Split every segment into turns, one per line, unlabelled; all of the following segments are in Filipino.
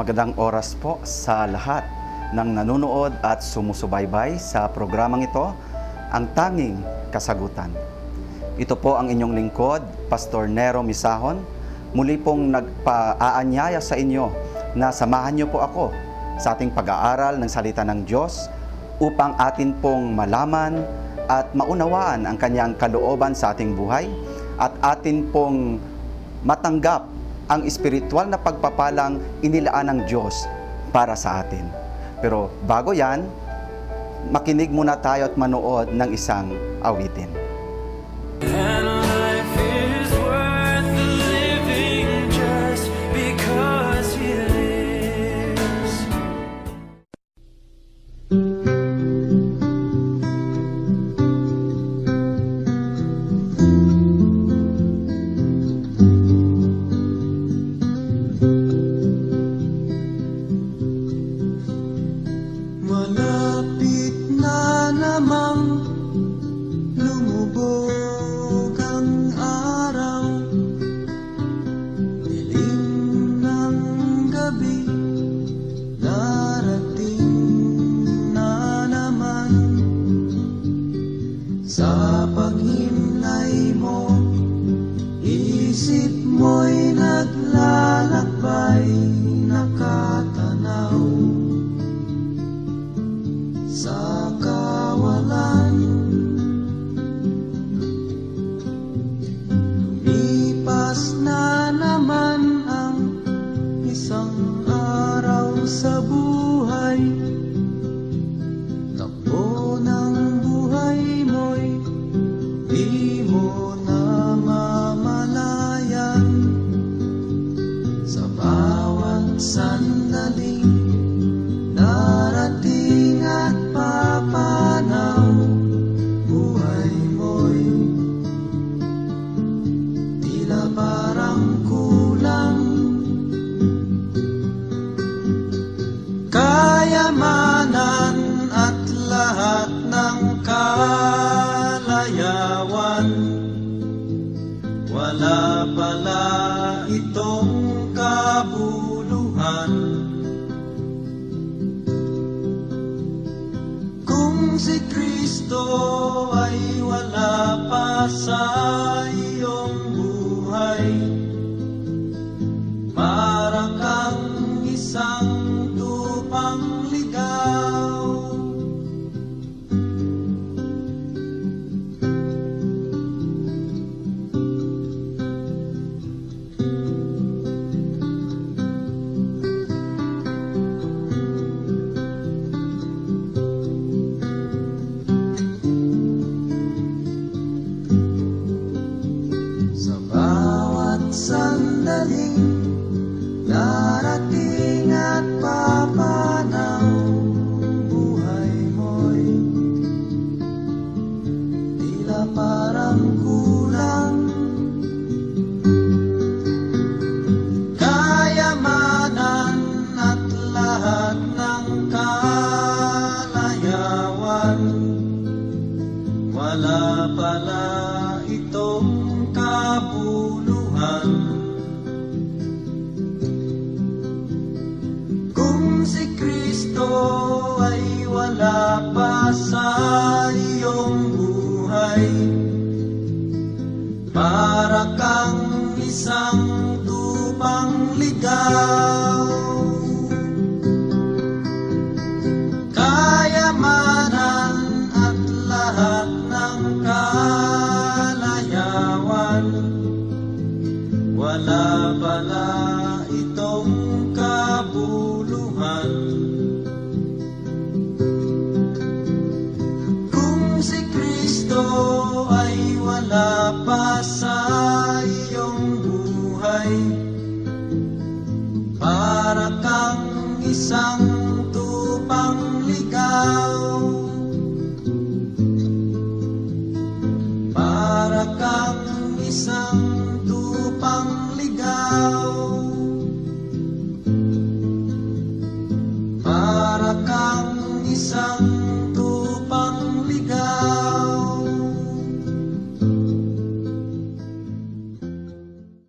Magandang oras po sa lahat ng nanonood at sumusubaybay sa programang ito, Ang Tanging Kasagutan. Ito po ang inyong lingkod, Pastor Nero Misahon. Muli pong nagpa-aanyaya sa inyo na samahan niyo po ako sa ating pag-aaral ng salita ng Diyos upang atin pong malaman at maunawaan ang kanyang kalooban sa ating buhay at atin pong matanggap ang espiritual na pagpapalang inilaan ng Diyos para sa atin. Pero bago yan, makinig muna tayo at manood ng isang awitin.
And life is worth living just because He lives.
Malapit na namang lumubog ang araw, dilim ng gabi, darating na naman. Sa paghimlay mo, isip mo'y naglalakbay, nakatanaw sa kawalan. Lumipas na naman ang isang araw sa buhay. Takbo ng buhay mo'y di mo na mamalayan. Sa bawat sandaling darating at papanaw, buhay mo'y tila parang kulang. Kayamanan at lahat ng kalayawan, wala pala itong kabuluhan. Kung si Kristo ay wala pa sa iyong buhay, para kang isang tupang ligaw. Sa bawat sandaling darating at papanaw, buhay mo'y tila parang kulang. Kayamanan at lahat ng kalayawan, wala pala itong kabuluhan. Kung si Kristo ay wala pa sa iyong buhay, para kang isang tupang ligaw. Kayamanan at lahat ng kalayawan, wala pala itong kabuluhan. Kung si Kristo ay wala pa sa iyong buhay, para kang isang tupang ligaw. Para kang isang tupang ligaw. Para kang isang tupang ligaw.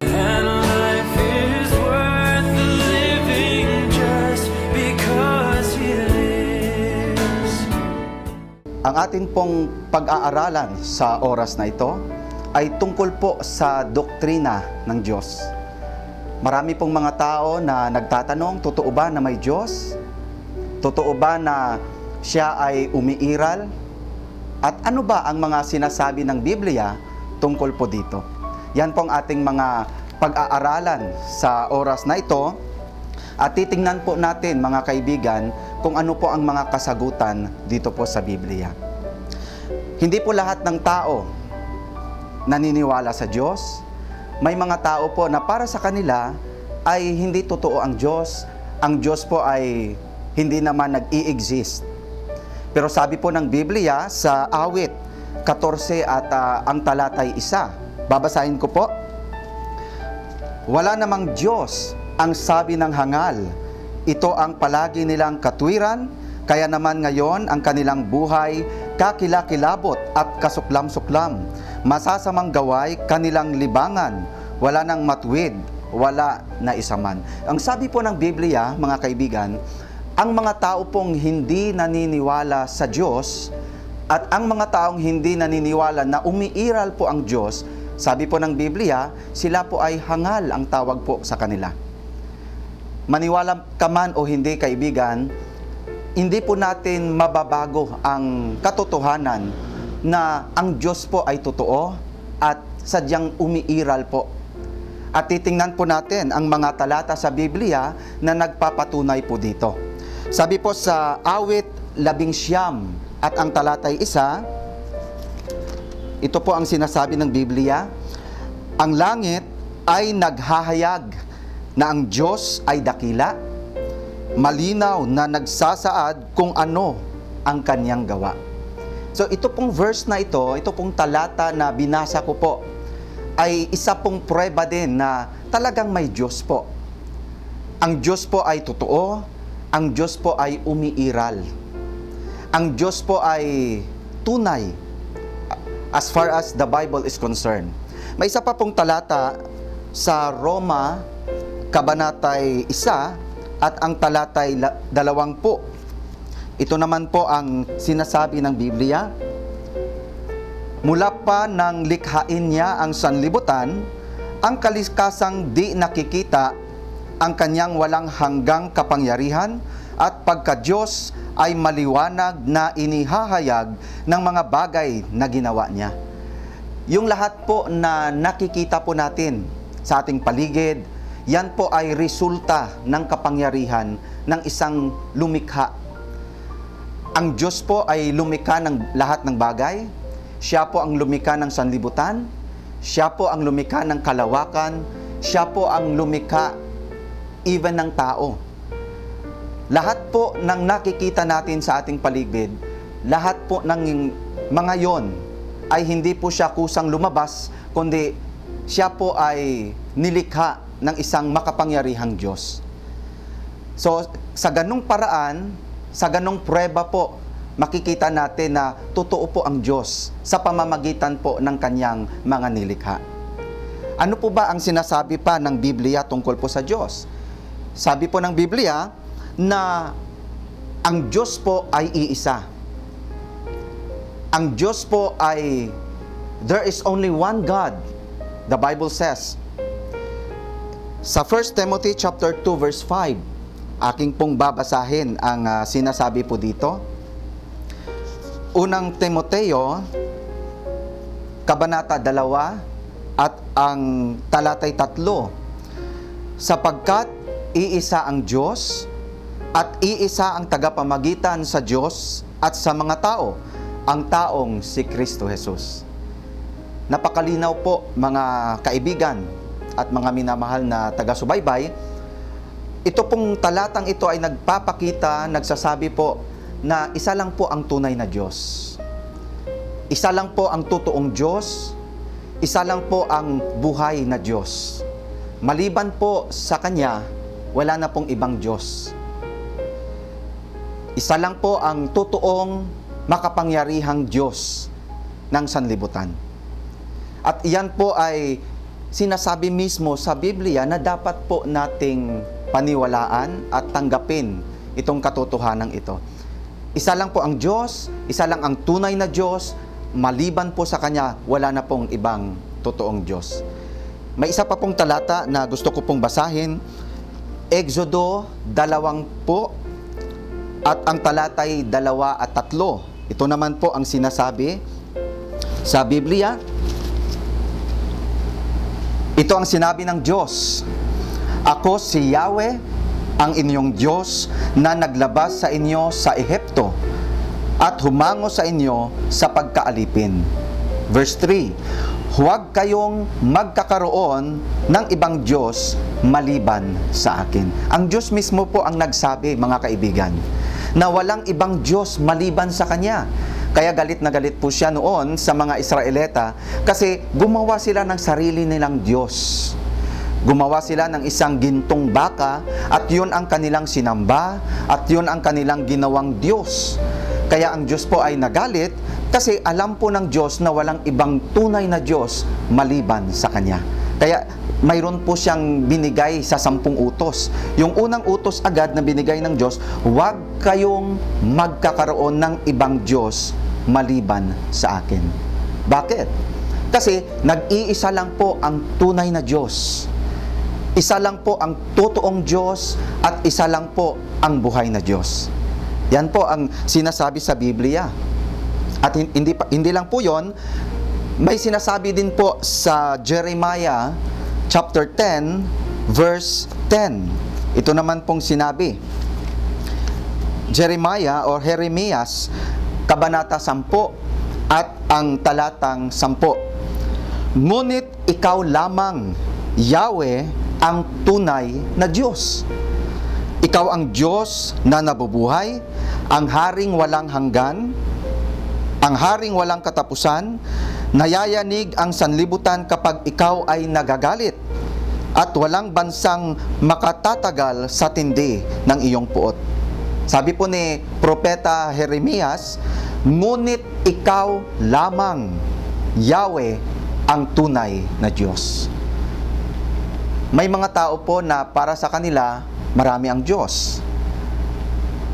And life is worth living just
atin pong pag-aaralan sa oras na ito ay tungkol po sa doktrina ng Diyos. Marami pong mga tao na nagtatanong, totoo ba na may Diyos? Totoo ba na siya ay umiiral? At ano ba ang mga sinasabi ng Biblia tungkol po dito? Yan pong ating mga pag-aaralan sa oras na ito. At titingnan po natin, mga kaibigan, kung ano po ang mga kasagutan dito po sa Biblia. Hindi po lahat ng tao naniniwala sa Diyos. May mga tao po na para sa kanila ay hindi totoo ang Diyos. Ang Diyos po ay hindi naman nag-i-exist. Pero sabi po ng Biblia sa Awit 14 at ang talatay 1, babasahin ko po. Wala namang Diyos ang sabi ng hangal. Ito ang palagi nilang katwiran, kaya naman ngayon ang kanilang buhay kakilakilabot at kasuklam-suklam. Masasamang gaway kanilang libangan, wala nang matuwid, wala na isa man. Ang sabi po ng Biblia, mga kaibigan, ang mga tao pong hindi naniniwala sa Diyos at ang mga taong hindi naniniwala na umiiral po ang Diyos, sabi po ng Biblia, sila po ay hangal ang tawag po sa kanila. Maniwala ka man o hindi, kaibigan, hindi po natin mababago ang katotohanan na ang Diyos po ay totoo at sadyang umiiral po. At titingnan po natin ang mga talata sa Biblia na nagpapatunay po dito. Sabi po sa Awit 19 at ang talatay 1, ito po ang sinasabi ng Biblia, ang langit ay naghahayag na ang Diyos ay dakila, malinaw na nagsasaad kung ano ang kanyang gawa. So ito pong verse na ito pong talata na binasa ko po, ay isa pong prueba din na talagang may Diyos po. Ang Diyos po ay totoo, ang Diyos po ay umiiral. Ang Diyos po ay tunay as far as the Bible is concerned. May isa pa pong talata sa Roma Kabanatay 1 at ang talatay 20. Ito naman po ang sinasabi ng Biblia. Mula pa nang likhain niya ang sanlibutan, ang kaliskasang di nakikita, ang kanyang walang hanggang kapangyarihan at pagka-Diyos ay maliwanag na inihahayag ng mga bagay na ginawa niya. Yung lahat po na nakikita po natin sa ating paligid, yan po ay resulta ng kapangyarihan ng isang lumikha. Ang Diyos po ay lumikha ng lahat ng bagay. Siya po ang lumikha ng sanlibutan. Siya po ang lumikha ng kalawakan. Siya po ang lumikha even ng tao. Lahat po ng nakikita natin sa ating paligid, lahat po ng mga yon ay hindi po siya kusang lumabas, kundi siya po ay nilikha ng isang makapangyarihang Diyos. So, sa ganung paraan, sa ganung prueba po, makikita natin na totoo po ang Diyos sa pamamagitan po ng kanyang mga nilikha. Ano po ba ang sinasabi pa ng Biblia tungkol po sa Diyos? Sabi po ng Biblia na ang Diyos po ay iisa. Ang Diyos po ay, there is only one God, the Bible says. Sa 1 Timothy chapter 2 verse 5, aking pong babasahin ang sinasabi po dito. Unang Timoteo, Kabanata 2 at ang talatay 3, sapagkat iisa ang Diyos at iisa ang tagapamagitan sa Diyos at sa mga tao, ang taong si Kristo Jesus. Napakalinaw po, mga kaibigan at mga minamahal na taga-subaybay, ito pong talatang ito ay nagpapakita, nagsasabi po na isa lang po ang tunay na Diyos. Isa lang po ang totoong Diyos, isa lang po ang buhay na Diyos. Maliban po sa Kanya, wala na pong ibang Diyos. Isa lang po ang totoong makapangyarihang Diyos ng sanlibutan. At iyan po ay sinasabi mismo sa Biblia na dapat po nating paniwalaan at tanggapin itong katotohanan ito. isa lang po ang Diyos, isa lang ang tunay na Diyos, maliban po sa Kanya, wala na pong ibang totoong Diyos. May isa pa pong talata na gusto ko pong basahin, Exodo 20 at ang talatay 2 at 3. Ito naman po ang sinasabi sa Biblia. Ito ang sinabi ng Diyos, ako si Yahweh, ang inyong Diyos na naglabas sa inyo sa Ehipto at humango sa inyo sa pagkaalipin. Verse 3, huwag kayong magkakaroon ng ibang Diyos maliban sa akin. Ang Diyos mismo po ang nagsabi, mga kaibigan, na walang ibang Diyos maliban sa Kanya. Kaya galit na galit po siya noon sa mga Israelita kasi gumawa sila ng sarili nilang Diyos. Gumawa sila ng isang gintong baka at yun ang kanilang sinamba at yun ang kanilang ginawang Diyos. Kaya ang Diyos po ay nagalit kasi alam po ng Diyos na walang ibang tunay na Diyos maliban sa Kanya. Kaya mayroon po siyang binigay sa 10 utos. Yung unang utos agad na binigay ng Diyos, huwag kayong magkakaroon ng ibang Diyos maliban sa akin. Bakit? Kasi nag-iisa lang po ang tunay na Diyos. Isa lang po ang totoong Diyos at isa lang po ang buhay na Diyos. Yan po ang sinasabi sa Biblia. At hindi lang po yon, may sinasabi din po sa Jeremiah chapter 10 verse 10. Ito naman pong sinabi. Jeremiah or Jeremias kabanata 10 at ang talatang 10. Ngunit ikaw lamang, Yahweh, ang tunay na Diyos. Ikaw ang Diyos na nabubuhay, ang haring walang hanggan, ang haring walang katapusan, nayayanig ang sanlibutan kapag ikaw ay nagagalit, at walang bansang makatatagal sa tindi ng iyong puot. Sabi po ni Propeta Jeremias, ngunit ikaw lamang, Yahweh, ang tunay na Diyos. May mga tao po na para sa kanila, marami ang Diyos.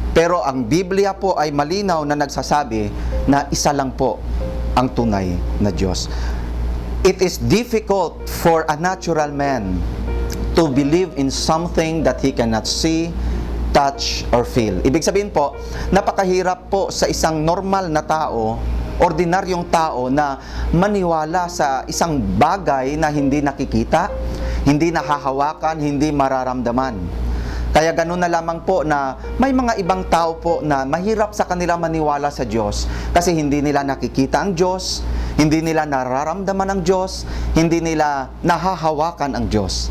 Pero ang Biblia po ay malinaw na nagsasabi na isa lang po ang tunay na Diyos. It is difficult for a natural man to believe in something that he cannot see, touch, or feel. Ibig sabihin po, napakahirap po sa isang normal na tao, ordinaryong tao na maniwala sa isang bagay na hindi nakikita, hindi nahahawakan, hindi mararamdaman. Kaya ganun na lamang po na may mga ibang tao po na mahirap sa kanila maniwala sa Diyos kasi hindi nila nakikita ang Diyos, hindi nila nararamdaman ang Diyos, hindi nila nahahawakan ang Diyos.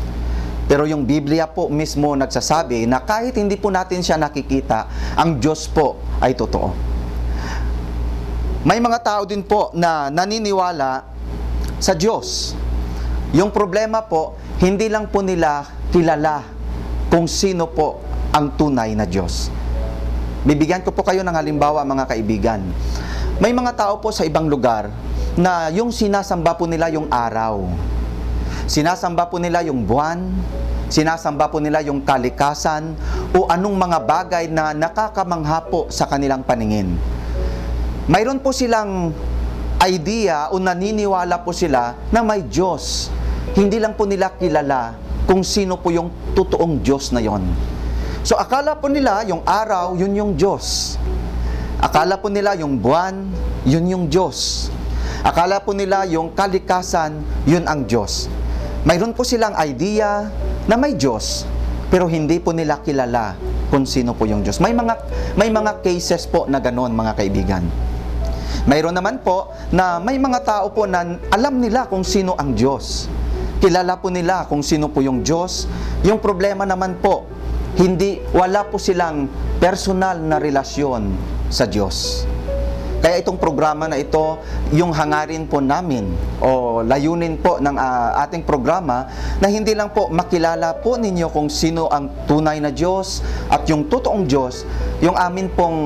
Pero yung Biblia po mismo nagsasabi na kahit hindi po natin siya nakikita, ang Diyos po ay totoo. May mga tao din po na naniniwala sa Diyos. Yung problema po, hindi lang po nila kilala kung sino po ang tunay na Diyos. Bibigyan ko po kayo ng halimbawa, mga kaibigan. May mga tao po sa ibang lugar na yung sinasamba po nila yung araw. Sinasamba po nila yung buwan, sinasamba po nila yung kalikasan o anong mga bagay na nakakamangha po sa kanilang paningin. Mayroon po silang idea o naniniwala po sila na may Diyos. Hindi lang po nila kilala kung sino po yung totoong Diyos na yon. So akala po nila yung araw, yun yung Diyos. Akala po nila yung buwan, yun yung Diyos. Akala po nila yung kalikasan, yun ang Diyos. Mayroon po silang idea na may Diyos, pero hindi po nila kilala kung sino po yung Diyos. May mga cases po na ganoon, mga kaibigan. Mayroon naman po na may mga tao po na alam nila kung sino ang Diyos. Kilala po nila kung sino po yung Diyos. Yung problema naman po, wala po silang personal na relasyon sa Diyos. Kaya itong programa na ito, yung hangarin po namin o layunin po ng ating programa na hindi lang po makilala po ninyo kung sino ang tunay na Diyos at yung totoong Diyos, yung amin pong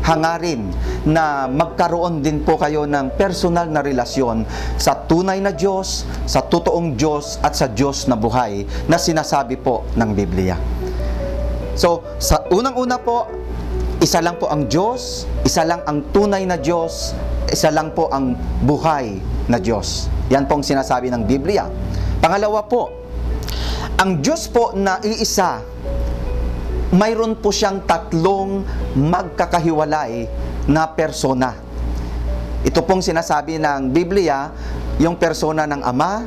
hangarin na magkaroon din po kayo ng personal na relasyon sa tunay na Diyos, sa totoong Diyos at sa Diyos na buhay na sinasabi po ng Biblia. So, sa unang-una po, Isa lang po ang Diyos, isa lang ang tunay na Diyos, isa lang po ang buhay na Diyos. Yan po ang sinasabi ng Biblia. Pangalawa po, ang Diyos po na iisa, mayroon po siyang tatlong magkakahiwalay na persona. Ito pong sinasabi ng Biblia, yung persona ng Ama,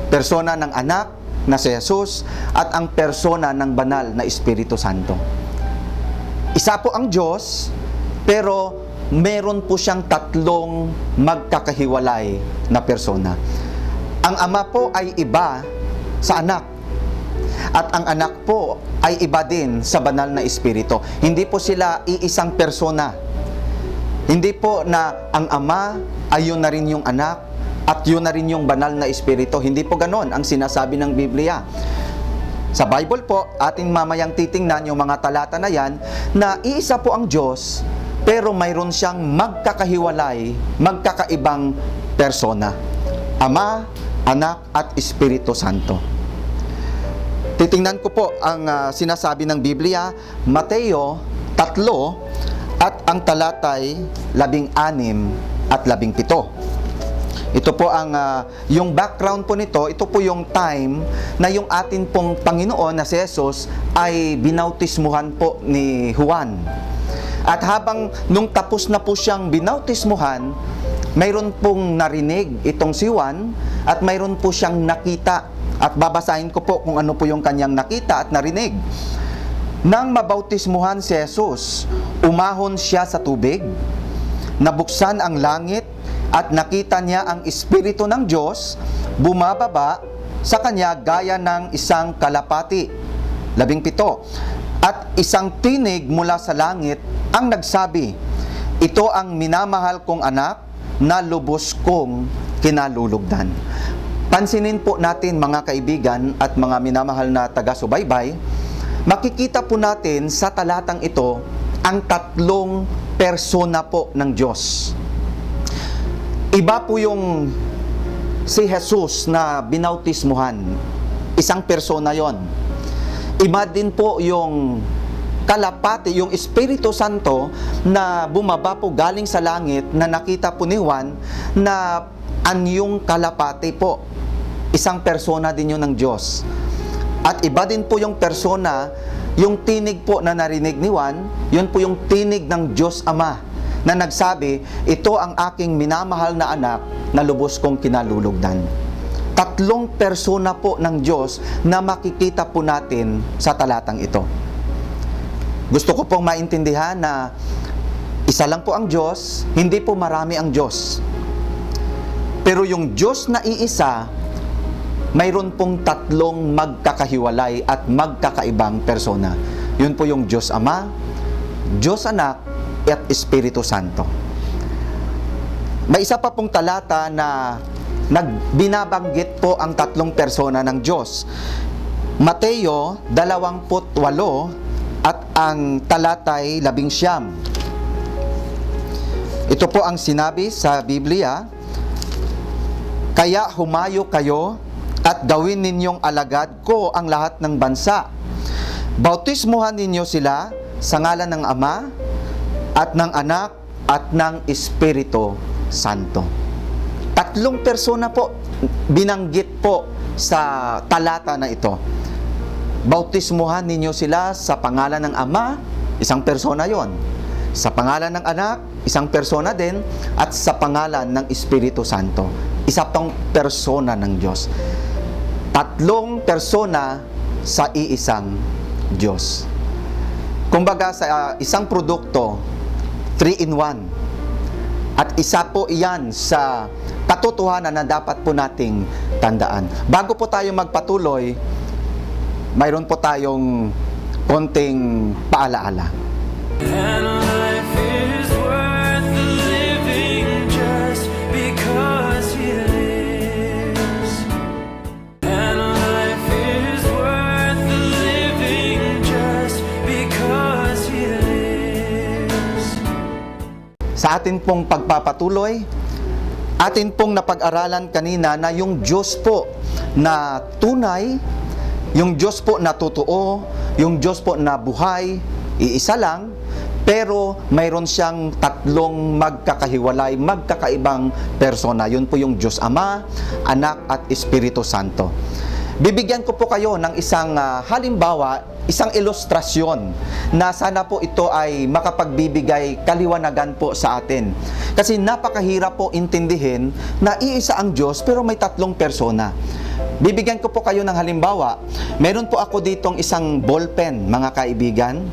persona ng Anak na si Jesus, at ang persona ng Banal na Espiritu Santo. Isa po ang Diyos, pero meron po siyang tatlong magkakahiwalay na persona. Ang Ama po ay iba sa Anak, at ang Anak po ay iba din sa Banal na Espiritu. Hindi po sila iisang persona. Hindi po na ang Ama ay yun na rin yung Anak at yun na rin yung Banal na Espiritu. Hindi po ganon ang sinasabi ng Biblia. Sa Bible po, ating mamayang titingnan yung mga talata na yan, na iisa po ang Diyos, pero mayroon siyang magkakahiwalay, magkakaibang persona. Ama, Anak, at Espiritu Santo. Titingnan ko po ang sinasabi ng Biblia, Mateo 3, at ang talatay 16 at 17. Ito po ang yung background po nito, ito po yung time na yung atin pong Panginoon na si Jesus ay binautismuhan po ni Juan. At habang nung tapos na po siyang binautismuhan, mayroon pong narinig itong si Juan at mayroon po siyang nakita. At babasahin ko po kung ano po yung kanyang nakita at narinig. Nang mabautismuhan si Jesus, umahon siya sa tubig, nabuksan ang langit, at nakita niya ang Espiritu ng Diyos bumababa sa kanya gaya ng isang kalapati. 17. At isang tinig mula sa langit ang nagsabi, ito ang minamahal kong anak na lubos kong kinalulugdan. Pansinin po natin mga kaibigan at mga minamahal na taga-subaybay, makikita po natin sa talatang ito ang tatlong persona po ng Diyos. Iba po yung si Jesus na binautismuhan. Isang persona yon. Iba din po yung kalapati, yung Espiritu Santo na bumaba po galing sa langit na nakita po ni Juan na anyong kalapati po. Isang persona din yun ng Diyos. At iba din po yung persona, yung tinig po na narinig ni Juan, yun po yung tinig ng Diyos Ama na nagsabi, ito ang aking minamahal na anak na lubos kong kinalulugdan. Tatlong persona po ng Diyos na makikita po natin sa talatang ito. Gusto ko pong maintindihan na isa lang po ang Diyos, hindi po marami ang Diyos. Pero yung Diyos na iisa, mayroon pong tatlong magkakahiwalay at magkakaibang persona. Yun po yung Diyos Ama, Diyos Anak, at Espiritu Santo. May isa pa pong talata na binabanggit po ang tatlong persona ng Diyos. Mateo 28 at ang talatay 11. Ito po ang sinabi sa Biblia, kaya humayo kayo at gawin ninyong alagad ko ang lahat ng bansa. Bautismuhan ninyo sila sa ngalan ng Ama, at ng Anak, at ng Espiritu Santo. Tatlong persona po binanggit po sa talata na ito. Bautismuhan ninyo sila sa pangalan ng Ama, isang persona yon. Sa pangalan ng Anak, isang persona din, at sa pangalan ng Espiritu Santo. Isa pang persona ng Diyos. Tatlong persona sa iisang Diyos. Kumbaga sa isang produkto, 3-in-1. At isa po iyan sa katotohanan na dapat po nating tandaan. Bago po tayo magpatuloy, mayroon po tayong konting paalaala.
And life is worth the living just because He lives. And life is worth the living just because He lives.
Sa atin pong pagpapatuloy, atin pong napag-aralan kanina na yung Diyos po na tunay, yung Diyos po na totoo, yung Diyos po na buhay, iisa lang, pero mayroon siyang tatlong magkakahiwalay, magkakaibang persona. Yun po yung Diyos Ama, Anak at Espiritu Santo. Bibigyan ko po kayo ng isang halimbawa, isang ilustrasyon na sana po ito ay makapagbibigay kaliwanagan po sa atin. Kasi napakahirap po intindihin na iisa ang Diyos pero may tatlong persona. Bibigyan ko po kayo ng halimbawa. Meron po ako ditong isang ballpen, mga kaibigan.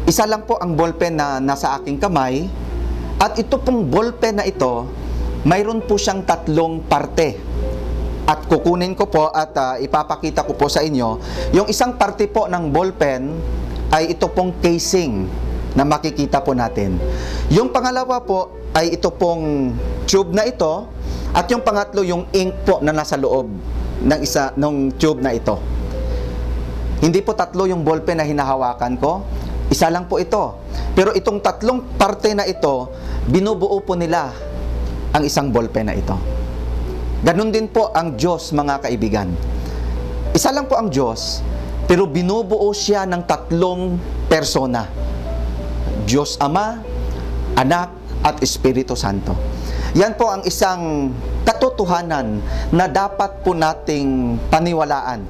Isa lang po ang ballpen na nasa aking kamay. At ito pong ballpen na ito, mayroon po siyang tatlong parte. At kukunin ko po at ipapakita ko po sa inyo. Yung isang parte po ng ballpen ay ito pong casing na makikita po natin. Yung pangalawa po ay ito pong tube na ito. At yung pangatlo, yung ink po na nasa loob ng tube na ito. Hindi po tatlo yung ballpen na hinahawakan ko. Isa lang po ito. Pero itong tatlong parte na ito, binubuo po nila ang isang ballpen na ito. Ganon din po ang Diyos, mga kaibigan. Isa lang po ang Diyos, pero binubuo siya ng tatlong persona. Diyos Ama, Anak, at Espiritu Santo. Yan po ang isang katotohanan na dapat po nating paniwalaan.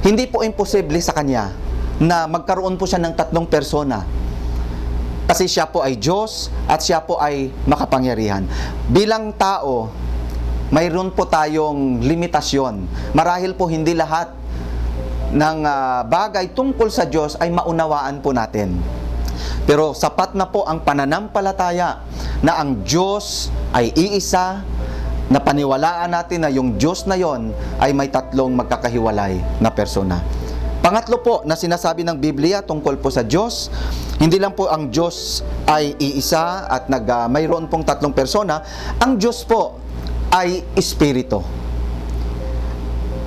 Hindi po imposible sa Kanya na magkaroon po siya ng tatlong persona. Kasi siya po ay Diyos at siya po ay makapangyarihan. Bilang tao, mayroon po tayong limitasyon. Marahil po hindi lahat ng bagay tungkol sa Diyos ay maunawaan po natin. Pero sapat na po ang pananampalataya na ang Diyos ay iisa, na paniwalaan natin na yung Diyos na yon ay may tatlong magkakahiwalay na persona. Pangatlo po na sinasabi ng Biblia tungkol po sa Diyos, hindi lang po ang Diyos ay iisa at mayroon pong tatlong persona, ang Diyos po ay Espiritu.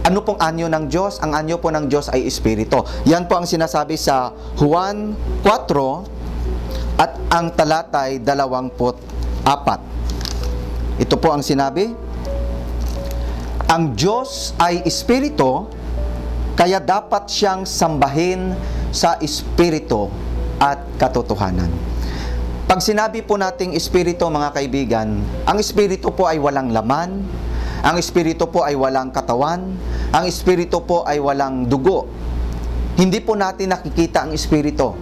Ano pong anyo ng Diyos? Ang anyo po ng Diyos ay Espiritu. Yan po ang sinasabi sa Juan 4 at ang talatay 24. Ito po ang sinabi. Ang Diyos ay Espiritu, kaya dapat siyang sambahin sa Espiritu at katotohanan. Pag sinabi po nating Espiritu, mga kaibigan, ang Espiritu po ay walang laman, ang Espiritu po ay walang katawan, ang Espiritu po ay walang dugo. Hindi po natin nakikita ang Espiritu.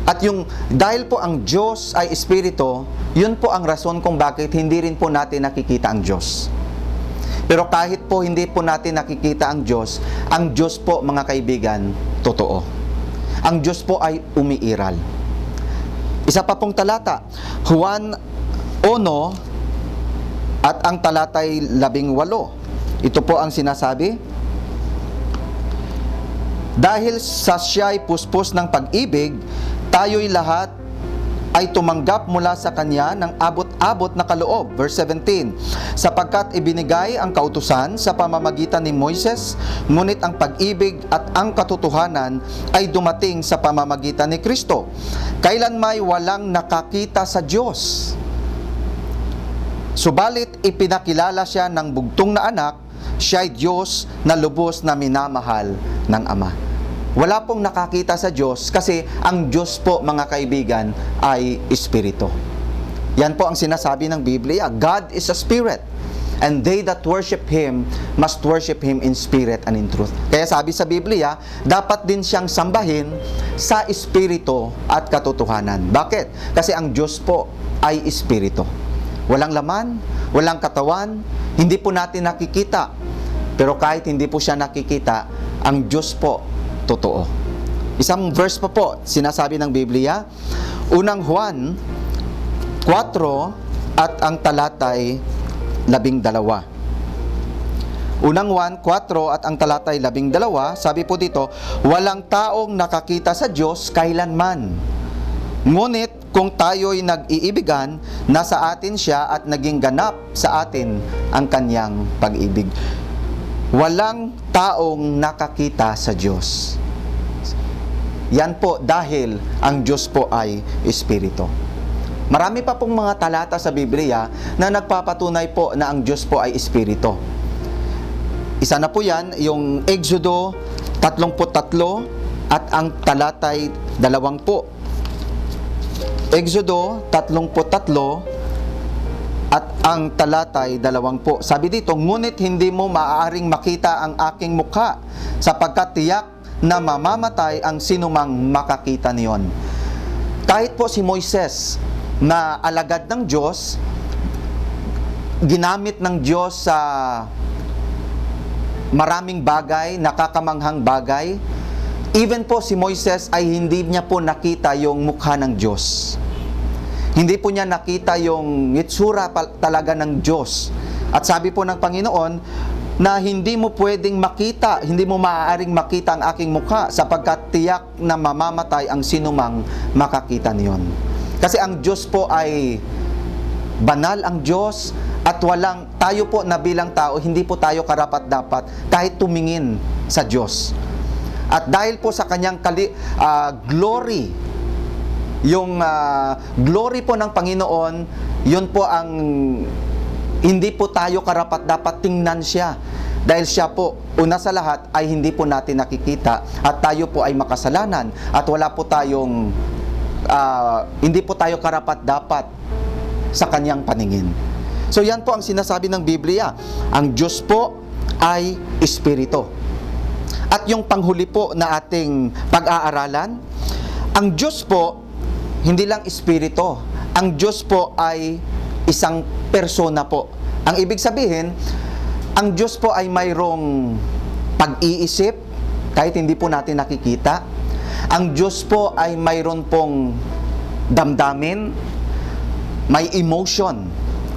At dahil po ang Diyos ay Espiritu, yun po ang rason kung bakit hindi rin po natin nakikita ang Diyos. Pero kahit po hindi po natin nakikita ang Diyos po, mga kaibigan, totoo. Ang Diyos po ay umiiral. Isa pa pong talata, Juan 1 at ang talatay 18. Ito po ang sinasabi. Dahil sa siya'y puspos ng pag-ibig, tayo'y lahat ay tumanggap mula sa Kanya ng abot-abot na kaloob. Verse 17, sapagkat ibinigay ang kautusan sa pamamagitan ni Moises, ngunit ang pag-ibig at ang katotohanan ay dumating sa pamamagitan ni Kristo. Kailanmay walang nakakita sa Diyos. Subalit ipinakilala siya ng bugtong na anak, siya'y Diyos na lubos na minamahal ng Ama. Wala pong nakakita sa Diyos kasi ang Diyos po, mga kaibigan, ay Espiritu. Yan po ang sinasabi ng Biblia. God is a Spirit, and they that worship Him must worship Him in spirit and in truth. Kaya sabi sa Biblia, dapat din siyang sambahin sa Espiritu at katotohanan. Bakit? Kasi ang Diyos po ay Espiritu. Walang laman, walang katawan, hindi po natin nakikita. Pero kahit hindi po siya nakikita, ang Diyos po totoo. Isang verse pa po, sinasabi ng Biblia, unang Juan 4 at ang talatay 12. Unang Juan 4 at ang talatay 12, sabi po dito, walang taong nakakita sa Diyos kailanman. Ngunit kung tayo'y nag-iibigan, nasa atin siya at naging ganap sa atin ang kanyang pag-ibig. Walang taong nakakita sa Diyos. Yan po dahil ang Diyos po ay Espiritu. Marami pa pong mga talata sa Biblia na nagpapatunay po na ang Diyos po ay Espiritu. Isa na po yan, yung Exodo 33 at ang talatay 20. Exodo 33 at ang talatay 20. Sabi dito, ngunit hindi mo maaaring makita ang aking mukha sapagkat tiyak na mamamatay ang sinumang makakita niyon. Kahit po si Moises na alagad ng Diyos, ginamit ng Diyos sa maraming bagay, nakakamanghang bagay, even po si Moises ay hindi niya po nakita yung mukha ng Diyos. Hindi po niya nakita yung itsura talaga ng Diyos. At sabi po ng Panginoon na hindi mo pwedeng makita, hindi mo maaaring makita ang aking mukha sapagkat tiyak na mamamatay ang sinumang makakita niyon. Kasi ang Diyos po ay banal ang Diyos at tayo po na bilang tao, hindi po tayo karapat-dapat kahit tumingin sa Diyos. At dahil po sa kanyang glory, yung glory po ng Panginoon, yun po ang hindi po tayo karapat-dapat tingnan siya. Dahil siya po, una sa lahat, ay hindi po natin nakikita at tayo po ay makasalanan at wala po tayong hindi po tayo karapat-dapat sa kanyang paningin. So yan po ang sinasabi ng Biblia. Ang Diyos po ay Espiritu. At yung panghuli po na ating pag-aaralan, ang Diyos po hindi lang Espiritu. Ang Diyos po ay isang persona po. Ang ibig sabihin, ang Diyos po ay mayroong pag-iisip, kahit hindi po natin nakikita. Ang Diyos po ay mayroon pong damdamin, may emotion.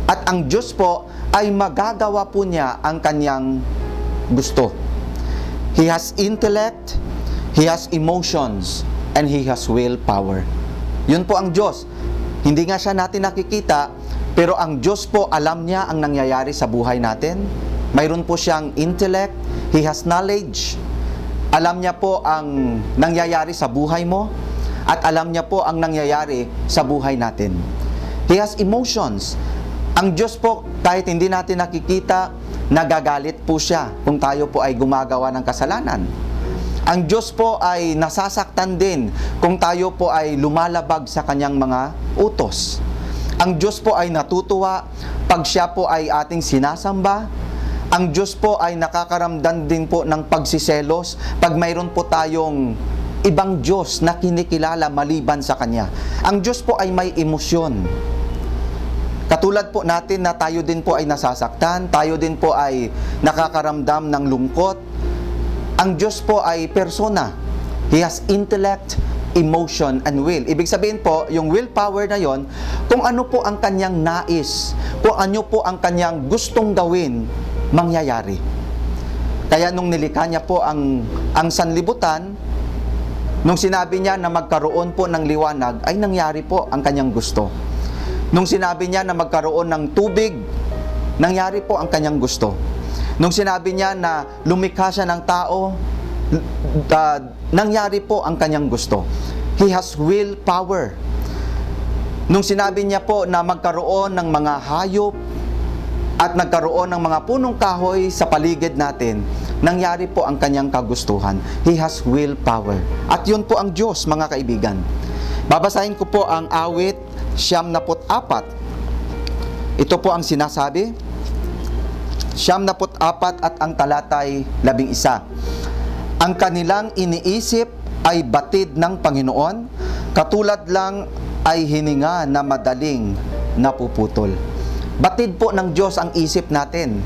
At ang Diyos po ay magagawa po niya ang kanyang gusto. He has intellect, He has emotions, and He has willpower. Yun po ang Diyos. Hindi nga siya natin nakikita, pero ang Diyos po, alam niya ang nangyayari sa buhay natin. Mayroon po siyang intellect, He has knowledge. Alam niya po ang nangyayari sa buhay mo, at alam niya po ang nangyayari sa buhay natin. He has emotions. Ang Diyos po, kahit hindi natin nakikita, nagagalit po siya kung tayo po ay gumagawa ng kasalanan. Ang Diyos po ay nasasaktan din kung tayo po ay lumalabag sa kanyang mga utos. Ang Diyos po ay natutuwa pag siya po ay ating sinasamba. Ang Diyos po ay nakakaramdam din po ng pagsiselos pag mayroon po tayong ibang Diyos na kinikilala maliban sa Kanya. Ang Diyos po ay may emosyon. Katulad po natin na tayo din po ay nasasaktan, tayo din po ay nakakaramdam ng lungkot. Ang Diyos po ay persona. He has intellect, emotion, and will. Ibig sabihin po, yung willpower na yon, kung ano po ang kanyang nais, kung ano po ang kanyang gustong gawin, mangyayari. Kaya nung nilikha niya po ang sanlibutan, nung sinabi niya na magkaroon po ng liwanag, ay nangyari po ang kanyang gusto. Nung sinabi niya na magkaroon ng tubig, nangyari po ang kanyang gusto. Nung sinabi niya na lumikha siya ng tao, nangyari po ang kanyang gusto. He has willpower. Nung sinabi niya po na magkaroon ng mga hayop at nagkaroon ng mga punong kahoy sa paligid natin, nangyari po ang kanyang kagustuhan. He has willpower. At yun po ang Diyos, mga kaibigan. Babasahin ko po ang awit 74. Ito po ang sinasabi. 74 at ang talatay 11. Ang kanilang iniisip ay batid ng Panginoon, katulad lang ay hininga na madaling napuputol. Batid po ng Diyos ang isip natin.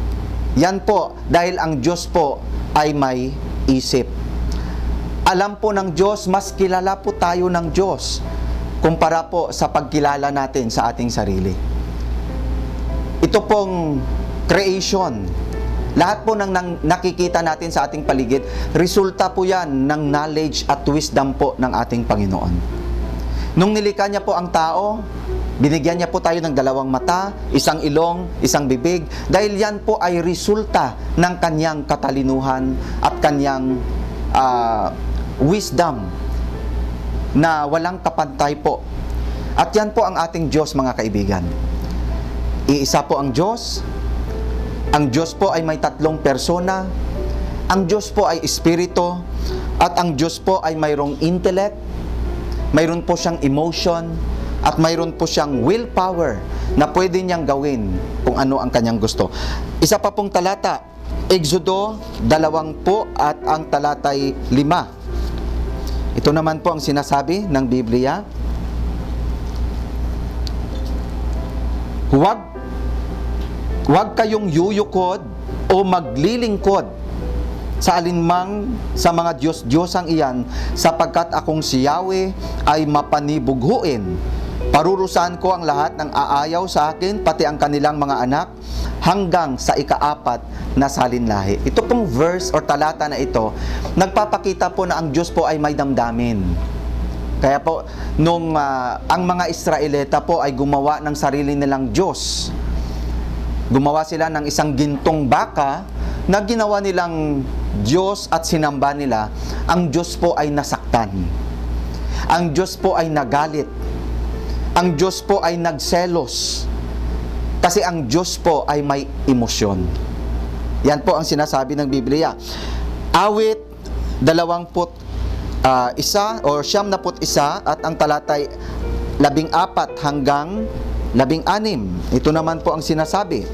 Yan po dahil ang Diyos po ay may isip. Alam po ng Diyos, mas kilala po tayo ng Diyos kumpara po sa pagkilala natin sa ating sarili. Ito pong creation, lahat po ng nakikita natin sa ating paligid, resulta po yan ng knowledge at wisdom po ng ating Panginoon. Nung nilikha niya po ang tao, binigyan niya po tayo ng 2 mata, 1 ilong, 1 bibig, dahil yan po ay resulta ng kanyang katalinuhan at kanyang wisdom na walang kapantay po. At yan po ang ating Diyos, mga kaibigan. Iisa po ang Diyos. Ang Diyos po ay may 3 persona. Ang Diyos po ay Espiritu. At ang Diyos po ay mayroong intellect. Mayroon po siyang emotion. at mayroon po siyang willpower na pwede niyang gawin kung ano ang kanyang gusto. Isa pa pong talata, Exodo 20 at ang talatay 5. Ito naman po ang sinasabi ng Biblia. Huwag kayong yuyukod o maglilingkod sa alinmang sa mga Diyos-Diyosang iyan, sapagkat akong si Yahweh ay mapanibughuin. Parurusahan ko ang lahat ng aayaw sa akin, pati ang kanilang mga anak, hanggang sa ika-4 na salinlahi. Ito pong verse or talata na ito, nagpapakita po na ang Diyos po ay may damdamin. Kaya po, nung ang mga Israelita po ay gumawa ng sarili nilang Diyos, gumawa sila ng isang gintong baka na ginawa nilang Diyos at sinamba nila, ang Diyos po ay nasaktan. Ang Diyos po ay nagalit. Ang Diyos po ay nagselos. Kasi ang Diyos po ay may emosyon. Yan po ang sinasabi ng Biblia. Awit 21 or 71 at ang talatay 14 hanggang 16. Ito naman po ang sinasabi.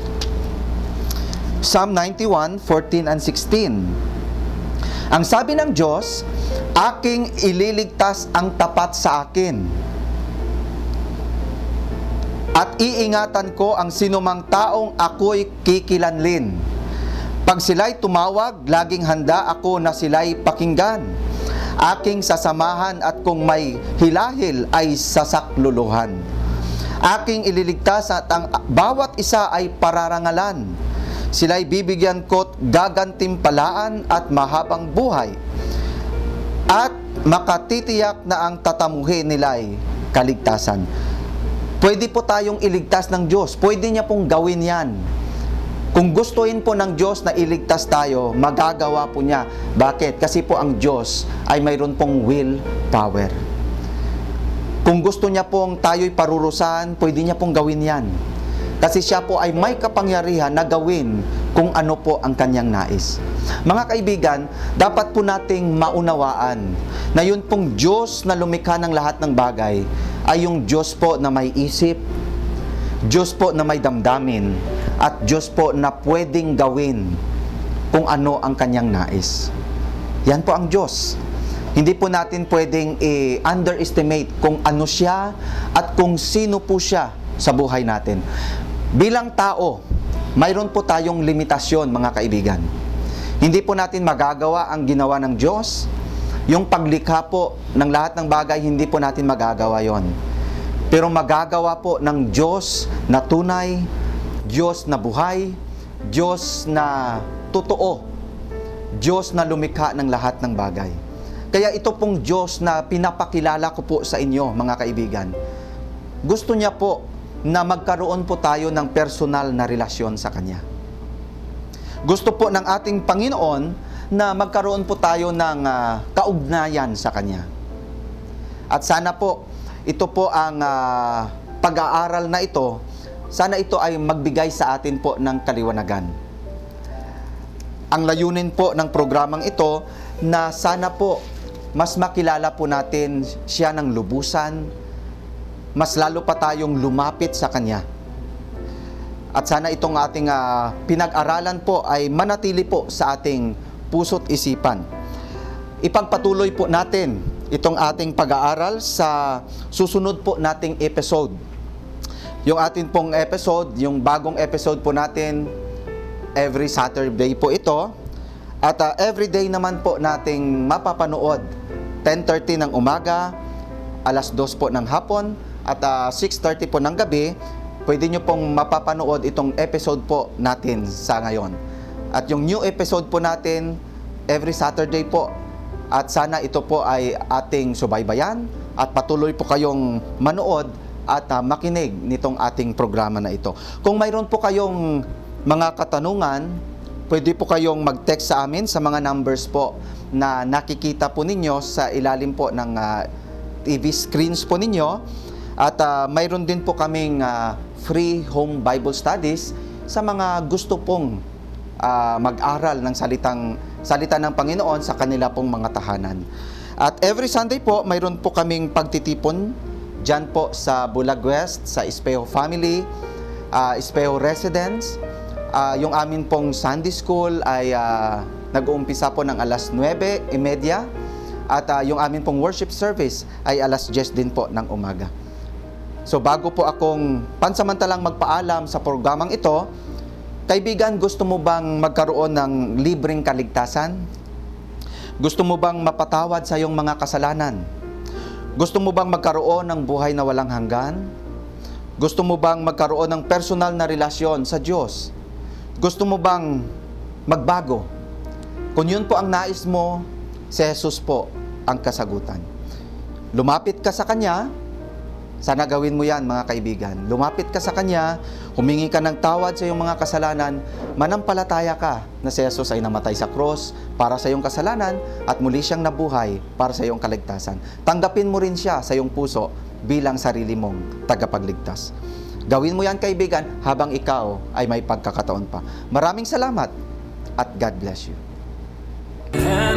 Psalm 91:14 and 16. Ang sabi ng Diyos, aking ililigtas ang tapat sa akin, at iingatan ko ang sinumang taong ako'y kikilanlin. Pag sila'y tumawag, laging handa ako na sila'y pakinggan. Aking sasamahan at kung may hilahil ay sasakluluhan. Aking ililigtas at ang bawat isa ay pararangalan. Sila'y bibigyan ko't gagantimpalaan at mahabang buhay. At makatitiyak na ang tatamuhin nila'y kaligtasan. Pwede po tayong iligtas ng Diyos. Pwede niya pong gawin yan. Kung gustuin po ng Diyos na iligtas tayo, magagawa po niya. Bakit? Kasi po ang Diyos ay mayroon pong will power. Kung gusto niya pong tayo'y parurusahan, pwede niya pong gawin yan. Kasi siya po ay may kapangyarihan na gawin kung ano po ang kanyang nais. Mga kaibigan, dapat po nating maunawaan na yun pong Diyos na lumikha ng lahat ng bagay ay yung Diyos po na may isip, Diyos po na may damdamin, at Diyos po na pwedeng gawin kung ano ang kanyang nais. Yan po ang Diyos. Hindi po natin pwedeng i-underestimate kung ano siya at kung sino po siya sa buhay natin. Bilang tao, mayroon po tayong limitasyon, mga kaibigan. Hindi po natin magagawa ang ginawa ng Diyos. Yung paglikha po ng lahat ng bagay, hindi po natin magagawa yon. Pero magagawa po ng Diyos na tunay, Diyos na buhay, Diyos na totoo, Diyos na lumikha ng lahat ng bagay. Kaya ito pong Diyos na pinapakilala ko po sa inyo, mga kaibigan. Gusto niya po na magkaroon po tayo ng personal na relasyon sa Kanya. Gusto po ng ating Panginoon na magkaroon po tayo ng kaugnayan sa Kanya. At sana po, ito po ang pag-aaral na ito, sana ito ay magbigay sa atin po ng kaliwanagan. Ang layunin po ng programang ito na sana po mas makilala po natin siya ng lubusan, mas lalo pa tayong lumapit sa Kanya. At sana itong ating pinag-aralan po ay manatili po sa ating puso't isipan. Ipagpatuloy po natin itong ating pag-aaral sa susunod po nating episode. Yung ating pong episode, yung bagong episode po natin, every Saturday po ito. At every day naman po nating mapapanood, 10:30 ng umaga, 2:00 po ng hapon, at 6:30 po ng gabi, pwede nyo pong mapapanood itong episode po natin sa ngayon. At yung new episode po natin, every Saturday po. At sana ito po ay ating subaybayan at patuloy po kayong manood at makinig nitong ating programa na ito. Kung mayroon po kayong mga katanungan, pwede po kayong mag-text sa amin sa mga numbers po na nakikita po ninyo sa ilalim po ng TV screens po ninyo. At mayroon din po kaming free home Bible studies sa mga gusto pong mag-aral ng salita ng Panginoon sa kanila pong mga tahanan. At every Sunday po, mayroon po kaming pagtitipon dyan po sa Bulag West, sa Espejo Family, Espejo Residence. Yung amin pong Sunday School ay nag-uumpisa po ng alas 9:30 at yung amin pong worship service ay alas 10 din po ng umaga. So bago po akong pansamantalang magpaalam sa programang ito, kaibigan, gusto mo bang magkaroon ng libreng kaligtasan? Gusto mo bang mapatawad sa iyong mga kasalanan? Gusto mo bang magkaroon ng buhay na walang hanggan? Gusto mo bang magkaroon ng personal na relasyon sa Diyos? Gusto mo bang magbago? Kung yun po ang nais mo, si Jesus po ang kasagutan. Lumapit ka sa Kanya. Sana gawin mo yan, mga kaibigan. Lumapit ka sa Kanya, humingi ka ng tawad sa iyong mga kasalanan, manampalataya ka na si Jesus ay namatay sa cross para sa iyong kasalanan at muli siyang nabuhay para sa iyong kaligtasan. Tanggapin mo rin siya sa iyong puso bilang sarili mong tagapagligtas. Gawin mo yan, kaibigan, habang ikaw ay may pagkakataon pa. Maraming salamat at God bless you.
And